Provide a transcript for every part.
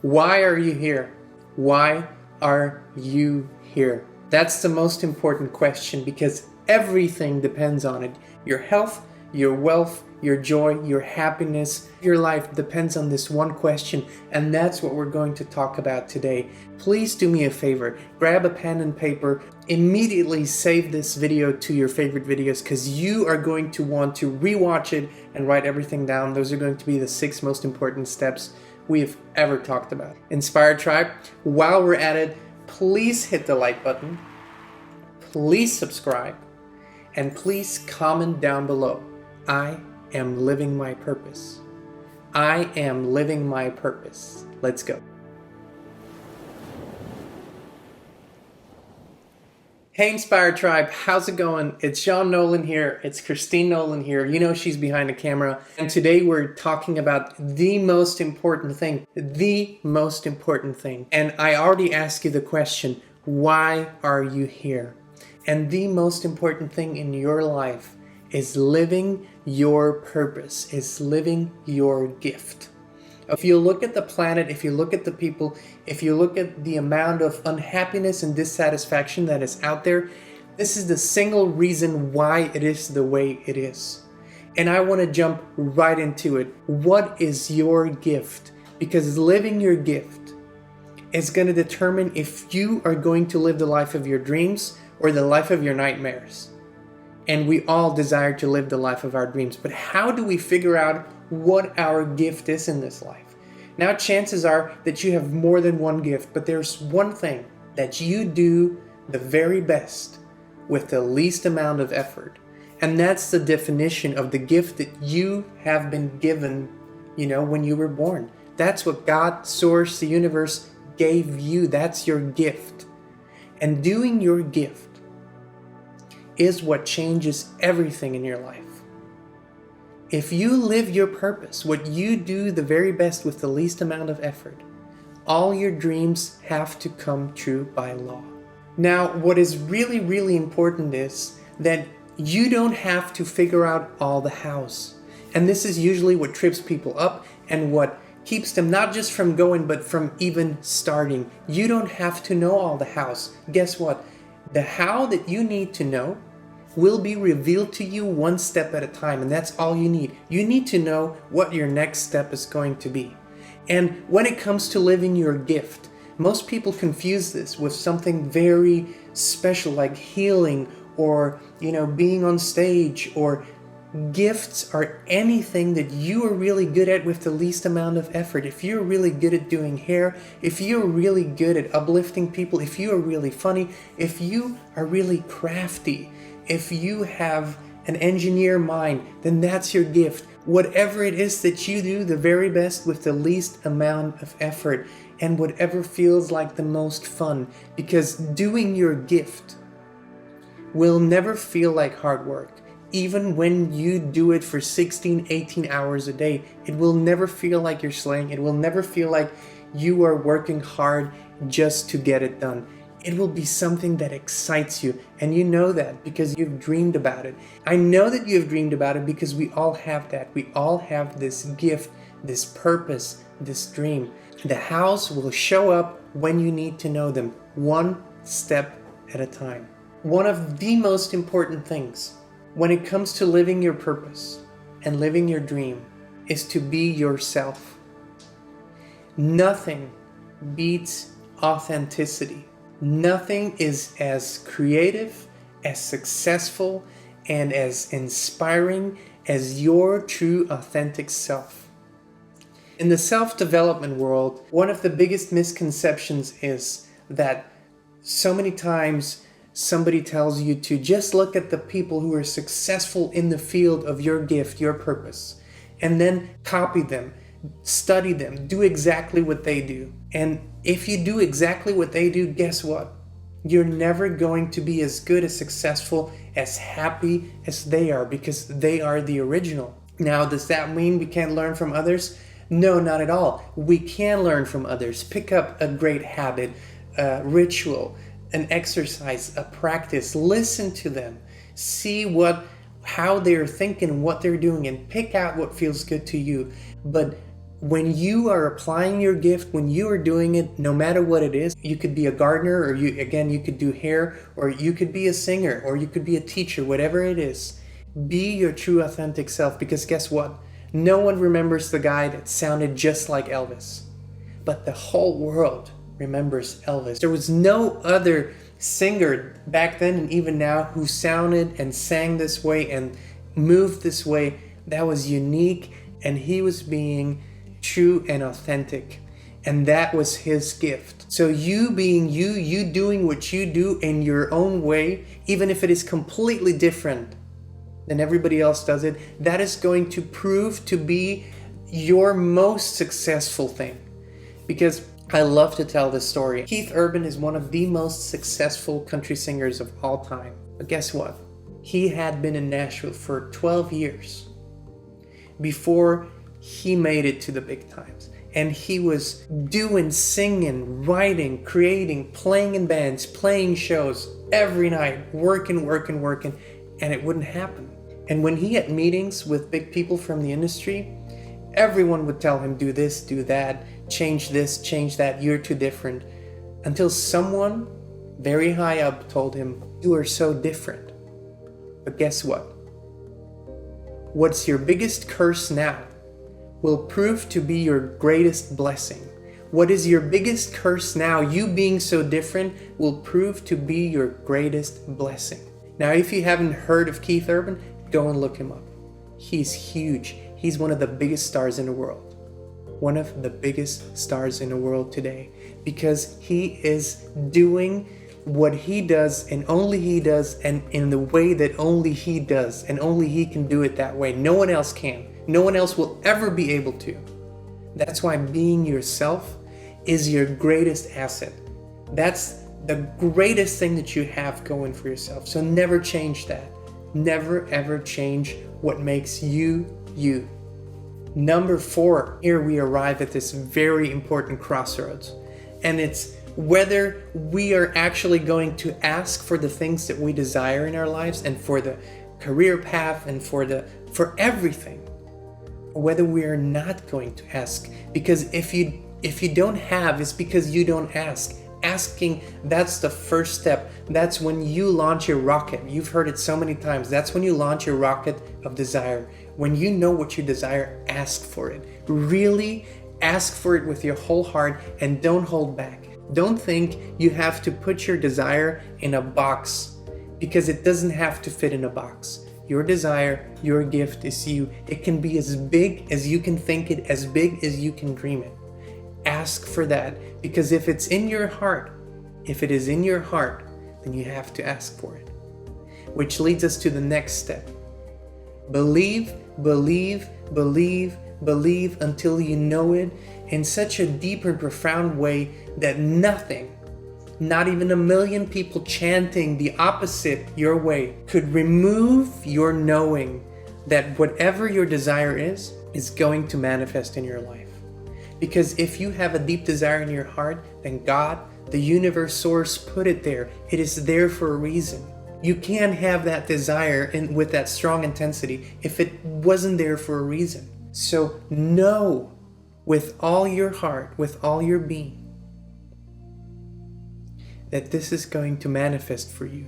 Why are you here? Why are you here? That's the most important question because everything depends on it. Your health, your wealth, your joy, your happiness, your life depends on this one question, and that's what we're going to talk about today. Please do me a favor, grab a pen and paper, immediately save this video to your favorite videos because you are going to want to rewatch it and write everything down. Those are going to be the 6 most important steps we've ever talked about. Inspired Tribe, while we're at it, please hit the like button, please subscribe, and please comment down below. I am living my purpose. I am living my purpose. Let's go. Hey Inspired Tribe, how's it going? It's Jean Nolan here. It's Kristin Nolan here. You know she's behind the camera. And today we're talking about the most important thing. The most important thing. And I already asked you the question, why are you here? And the most important thing in your life is living your purpose, is living your gift. If you look at the planet, if you look at the people, if you look at the amount of unhappiness and dissatisfaction that is out there, this is the single reason why it is the way it is. And I want to jump right into it. What is your gift? Because living your gift is going to determine if you are going to live the life of your dreams or the life of your nightmares. And we all desire to live the life of our dreams. But how do we figure out what our gift is in this life? Now, chances are that you have more than one gift, but there's one thing that you do the very best with the least amount of effort. And that's the definition of the gift that you have been given, when you were born. That's what God, Source, the universe gave you. That's your gift. And doing your gift is what changes everything in your life. If you live your purpose, what you do the very best with the least amount of effort, all your dreams have to come true by law. Now, what is really, really important is that you don't have to figure out all the hows. And this is usually what trips people up and what keeps them not just from going, but from even starting. You don't have to know all the hows. Guess what? The how that you need to know will be revealed to you one step at a time, and that's all you need. You need to know what your next step is going to be. And when it comes to living your gift, most people confuse this with something very special like healing or, being on stage, or gifts are anything that you are really good at with the least amount of effort. If you're really good at doing hair, if you're really good at uplifting people, if you are really funny, if you are really crafty, if you have an engineer mind, then that's your gift. Whatever it is that you do the very best with the least amount of effort and whatever feels like the most fun, because doing your gift will never feel like hard work. Even when you do it for 16, 18 hours a day, it will never feel like you're slaying. It will never feel like you are working hard just to get it done. It will be something that excites you, and you know that because you've dreamed about it. I know that you have dreamed about it because we all have that. We all have this gift, this purpose, this dream. The hows will show up when you need to know them, one step at a time. One of the most important things when it comes to living your purpose and living your dream is to be yourself. Nothing beats authenticity. Nothing is as creative, as successful, and as inspiring as your true authentic self. In the self-development world, one of the biggest misconceptions is that so many times somebody tells you to just look at the people who are successful in the field of your gift, your purpose, and then copy them, study them, do exactly what they do. And if you do exactly what they do, guess what? You're never going to be as good, as successful, as happy as they are, because they are the original. Now, does that mean we can't learn from others? No, not at all. We can learn from others. Pick up a great habit, a ritual, an exercise, a practice. Listen to them. See how they're thinking, what they're doing, and pick out what feels good to you. But when you are applying your gift, when you are doing it, no matter what it is, you could be a gardener, or you could do hair, or you could be a singer, or you could be a teacher, whatever it is. Be your true authentic self, because guess what? No one remembers the guy that sounded just like Elvis, but the whole world remembers Elvis. There was no other singer back then and even now who sounded and sang this way and moved this way that was unique, and he was being true and authentic, and that was his gift. So you being you doing what you do in your own way, even if it is completely different than everybody else does it, that is going to prove to be your most successful thing. Because I love to tell this story. Keith Urban is one of the most successful country singers of all time. But guess what? He had been in Nashville for 12 years before he made it to the big times. And he was doing, singing, writing, creating, playing in bands, playing shows every night, working, and it wouldn't happen. And when he had meetings with big people from the industry, everyone would tell him, do this, do that, change this, change that, you're too different. Until someone very high up told him, you are so different. But guess what? What's your biggest curse now will prove to be your greatest blessing. What is your biggest curse now, you being so different, will prove to be your greatest blessing. Now, if you haven't heard of Keith Urban, go and look him up. He's huge. He's one of the biggest stars in the world. One of the biggest stars in the world today, because he is doing what he does and only he does, and in the way that only he does, and only he can do it that way. No one else can. No one else will ever be able to. That's why being yourself is your greatest asset. That's the greatest thing that you have going for yourself. So never change that. Never ever change what makes you, you. Number 4, here we arrive at this very important crossroads. And it's whether we are actually going to ask for the things that we desire in our lives, and for the career path, and for everything. Whether we are not going to ask. Because if you don't have, it's because you don't ask. Asking, that's the first step. That's when you launch your rocket. You've heard it so many times. That's when you launch your rocket of desire. When you know what you desire, ask for it. Really ask for it with your whole heart, and don't hold back. Don't think you have to put your desire in a box, because it doesn't have to fit in a box. Your desire, your gift is you. It can be as big as you can think it, as big as you can dream it. Ask for that, because if it's in your heart, if it is in your heart, then you have to ask for it. Which leads us to the next step. Believe, believe, believe, believe until you know it in such a deep and profound way that nothing, not even a million people chanting the opposite your way, could remove your knowing that whatever your desire is going to manifest in your life. Because if you have a deep desire in your heart, then God, the universe, source, put it there. It is there for a reason. You can't have that desire with that strong intensity if it wasn't there for a reason. So know with all your heart, with all your being, that this is going to manifest for you,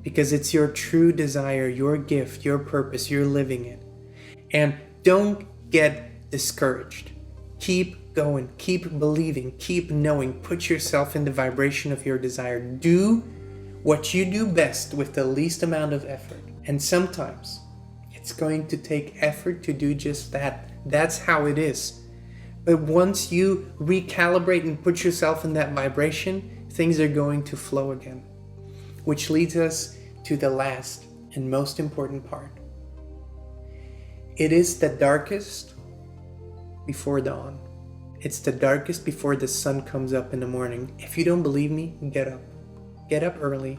because it's your true desire, your gift, your purpose, you're living it. And don't get discouraged. Keep going, keep believing, keep knowing, put yourself in the vibration of your desire. Do what you do best with the least amount of effort. And sometimes it's going to take effort to do just that. That's how it is. But once you recalibrate and put yourself in that vibration, things are going to flow again. Which leads us to the last and most important part. It is the darkest before dawn. It's the darkest before the sun comes up in the morning. If you don't believe me, get up. Get up early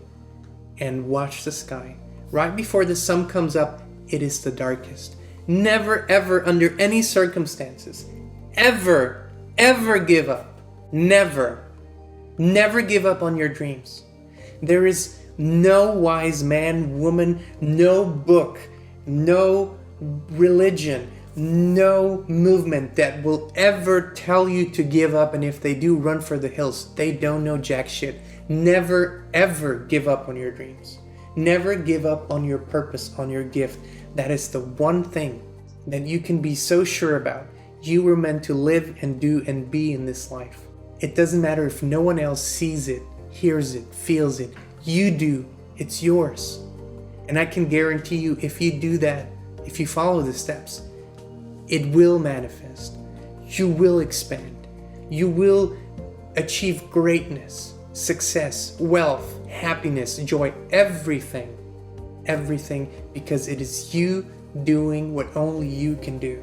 and watch the sky. Right before the sun comes up, it is the darkest. Never, ever, under any circumstances, ever give up. Never give up on your dreams. There is no wise man, woman, no book, no religion, no movement that will ever tell you to give up, and if they do, run for the hills. They don't know jack shit. Never ever give up on your dreams. Never give up on your purpose, on your gift. That is the one thing that you can be so sure about. You were meant to live and do and be in this life. It doesn't matter if no one else sees it, hears it, feels it. You do. It's yours. And I can guarantee you, if you do that, if you follow the steps, it will manifest. You will expand. You will achieve greatness, success, wealth, happiness, joy, everything. Everything, because it is you doing what only you can do.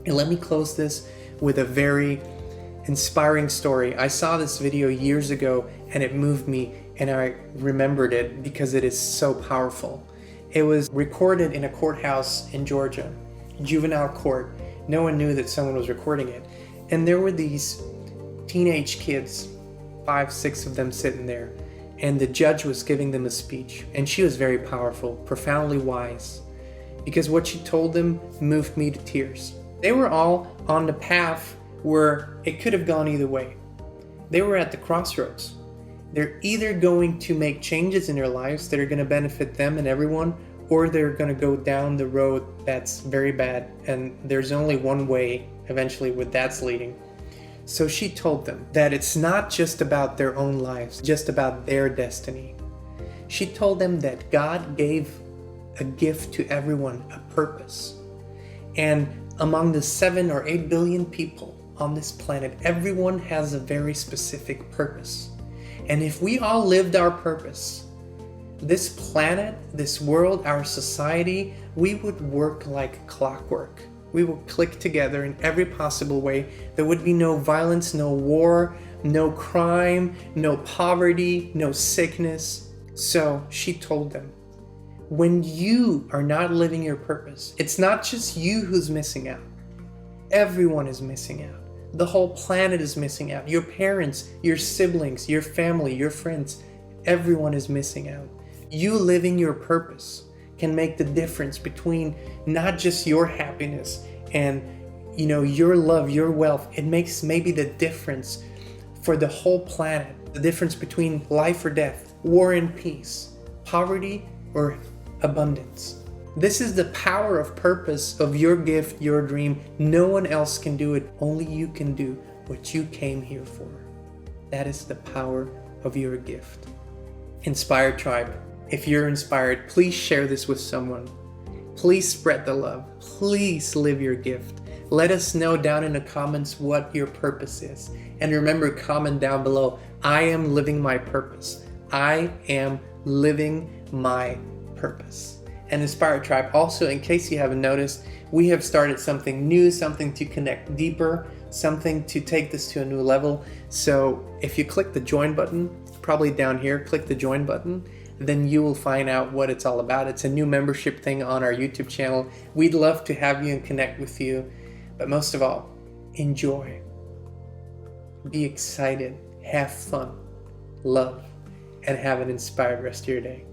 And let me close this with a very inspiring story. I saw this video years ago and it moved me, and I remembered it because it is so powerful. It was recorded in a courthouse in Georgia, juvenile court. No one knew that someone was recording it. And there were these teenage kids, 5, 6 of them sitting there. And the judge was giving them a speech. And she was very powerful, profoundly wise. Because what she told them moved me to tears. They were all on the path where it could have gone either way. They were at the crossroads. They're either going to make changes in their lives that are going to benefit them and everyone, or they're going to go down the road that's very bad, and there's only one way eventually where that's leading. So she told them that it's not just about their own lives, just about their destiny. She told them that God gave a gift to everyone, a purpose. And among the 7 or 8 billion people on this planet, everyone has a very specific purpose. And if we all lived our purpose, this planet, this world, our society, we would work like clockwork. We would click together in every possible way. There would be no violence, no war, no crime, no poverty, no sickness. So she told them, when you are not living your purpose, it's not just you who's missing out. Everyone is missing out. The whole planet is missing out. Your parents, your siblings, your family, your friends, everyone is missing out. You living your purpose can make the difference between not just your happiness and your love, your wealth. It makes maybe the difference for the whole planet, the difference between life or death, war and peace, poverty or abundance. This is the power of purpose, of your gift, your dream. No one else can do it. Only you can do what you came here for. That is the power of your gift. Inspired Tribe, if you're inspired, please share this with someone. Please spread the love. Please live your gift. Let us know down in the comments what your purpose is. And remember, comment down below, I am living my purpose. I am living my purpose. And Inspired Tribe, also, in case you haven't noticed, we have started something new, something to connect deeper, something to take this to a new level. So if you click the join button, probably down here, click the join button, then you will find out what it's all about. It's a new membership thing on our YouTube channel. We'd love to have you and connect with you. But most of all, enjoy. Be excited, have fun, love, and have an inspired rest of your day.